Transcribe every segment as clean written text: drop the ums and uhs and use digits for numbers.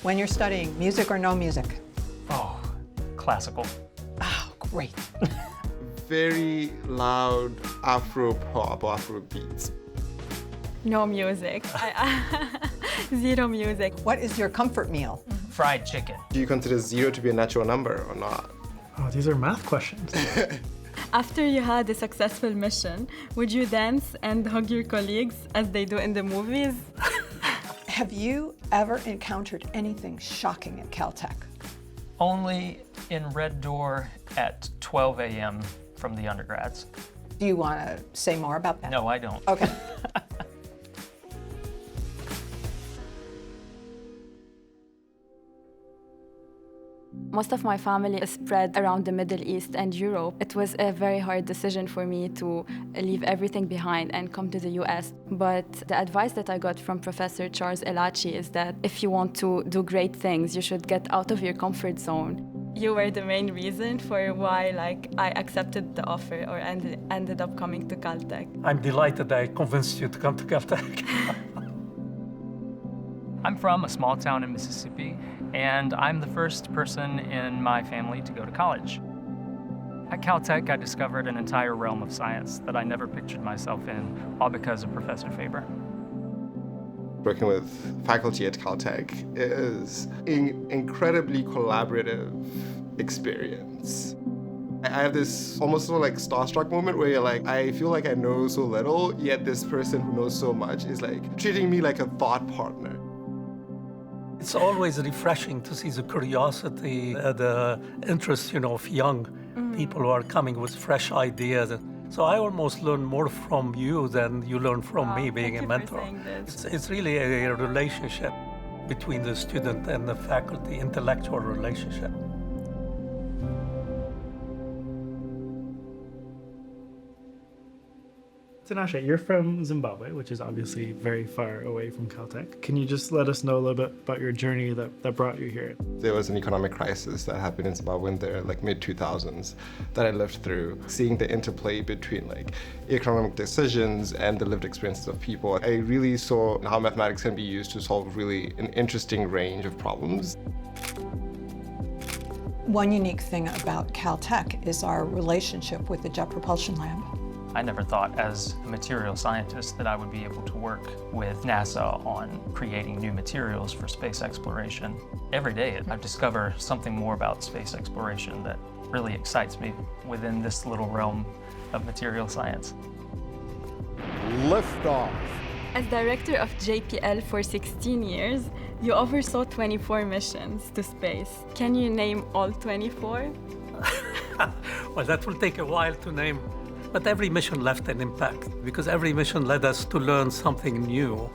When you're studying, music or no music? Oh, classical. Oh, great. Very loud Afro pop, Afro beats. No music. Zero music. What is your comfort meal? Fried chicken. Do you consider 0 to be a natural number or not? Oh, these are math questions. After you had a successful mission, would you dance and hug your colleagues as they do in the movies? Have you ever encountered anything shocking at Caltech? Only in Red Door at 12 a.m. from the undergrads. Do you want to say more about that? No, I don't. Okay. Most of my family is spread around the Middle East and Europe. It was a very hard decision for me to leave everything behind and come to the US. But the advice that I got from Professor Charles Elachi is that if you want to do great things, you should get out of your comfort zone. You were the main reason for why I accepted the offer or ended up coming to Caltech. I'm delighted I convinced you to come to Caltech. I'm from a small town in Mississippi, and I'm the first person in my family to go to college. At Caltech, I discovered an entire realm of science that I never pictured myself in, all because of Professor Faber. Working with faculty at Caltech is an incredibly collaborative experience. I have this almost sort of like starstruck moment where you're like, I feel like I know so little, yet this person who knows so much is like treating me like a thought partner. It's always refreshing to see the curiosity, the interest, of young people who are coming with fresh ideas. So I almost learn more from you than you learn from me being a mentor. It's really a relationship between the student and the faculty, intellectual relationship. Tinashe, you're from Zimbabwe, which is obviously very far away from Caltech. Can you just let us know a little bit about your journey that brought you here? There was an economic crisis that happened in Zimbabwe in the mid-2000s that I lived through. Seeing the interplay between economic decisions and the lived experiences of people, I really saw how mathematics can be used to solve really an interesting range of problems. One unique thing about Caltech is our relationship with the Jet Propulsion Lab. I never thought as a material scientist that I would be able to work with NASA on creating new materials for space exploration. Every day I discover something more about space exploration that really excites me within this little realm of material science. Liftoff. As director of JPL for 16 years, you oversaw 24 missions to space. Can you name all 24? Well, that will take a while to name. But every mission left an impact because every mission led us to learn something new.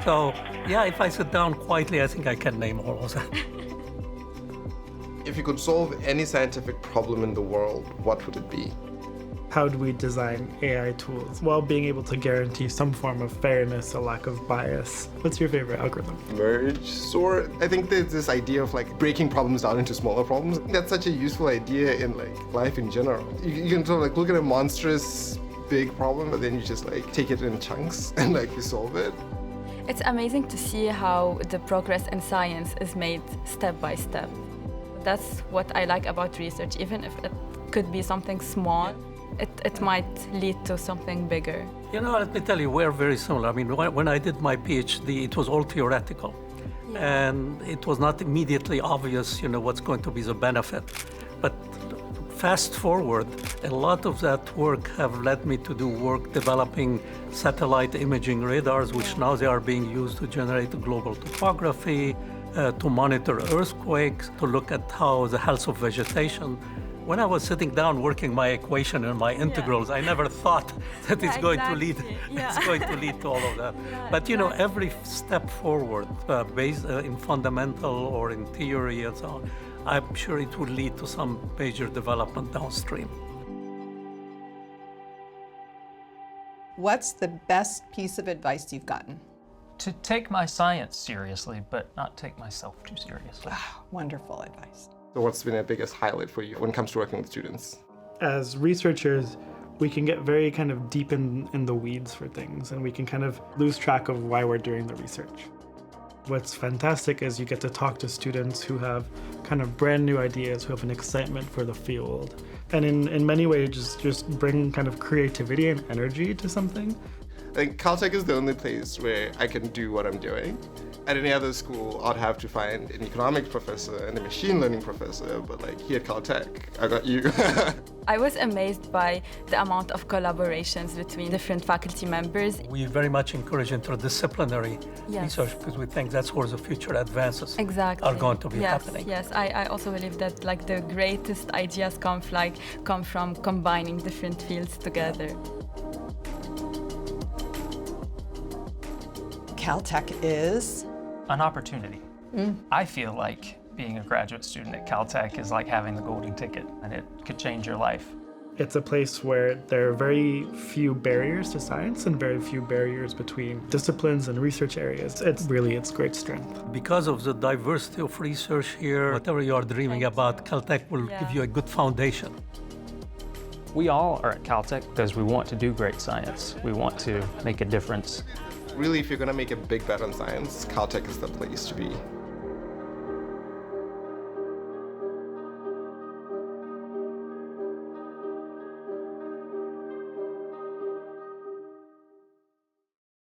So, yeah, if I sit down quietly, I think I can name all of them. If you could solve any scientific problem in the world, what would it be? How do we design AI tools while being able to guarantee some form of fairness, a lack of bias? What's your favorite algorithm? Merge sort. I think there's this idea of breaking problems down into smaller problems. That's such a useful idea in life in general. You can sort of look at a monstrous big problem, but then you just take it in chunks and you solve it. It's amazing to see how the progress in science is made step by step. That's what I like about research, even if it could be something small. It might lead to something bigger. Let me tell you, we're very similar. I mean, when I did my PhD, it was all theoretical. Yeah. And it was not immediately obvious, what's going to be the benefit. But fast forward, a lot of that work have led me to do work developing satellite imaging radars, which now they are being used to generate global topography, to monitor earthquakes, to look at how the health of vegetation. When I was sitting down working my equation and my integrals, I never thought that it's going to lead to all of that. Yeah, but every step forward, based in fundamental or in theory and so on, I'm sure it will lead to some major development downstream. What's the best piece of advice you've gotten? To take my science seriously, but not take myself too seriously. Wonderful advice. So what's been the biggest highlight for you when it comes to working with students? As researchers, we can get very kind of deep in the weeds for things, and we can kind of lose track of why we're doing the research. What's fantastic is you get to talk to students who have kind of brand new ideas, who have an excitement for the field. And in many ways, just bring kind of creativity and energy to something. I think Caltech is the only place where I can do what I'm doing. At any other school, I'd have to find an economics professor and a machine learning professor, but like here at Caltech, I got you. I was amazed by the amount of collaborations between different faculty members. We very much encourage interdisciplinary Yes. research because we think that's where the future advances Exactly. are going to be Yes, happening. Yes, I also believe that like the greatest ideas come from combining different fields together. Caltech is? An opportunity. I feel like being a graduate student at Caltech is like having the golden ticket, and it could change your life. It's a place where there are very few barriers to science and very few barriers between disciplines and research areas. It's really its great strength. Because of the diversity of research here, whatever you are dreaming about, Caltech will give you a good foundation. We all are at Caltech because we want to do great science. We want to make a difference. Really, if you're going to make a big bet on science, Caltech is the place to be.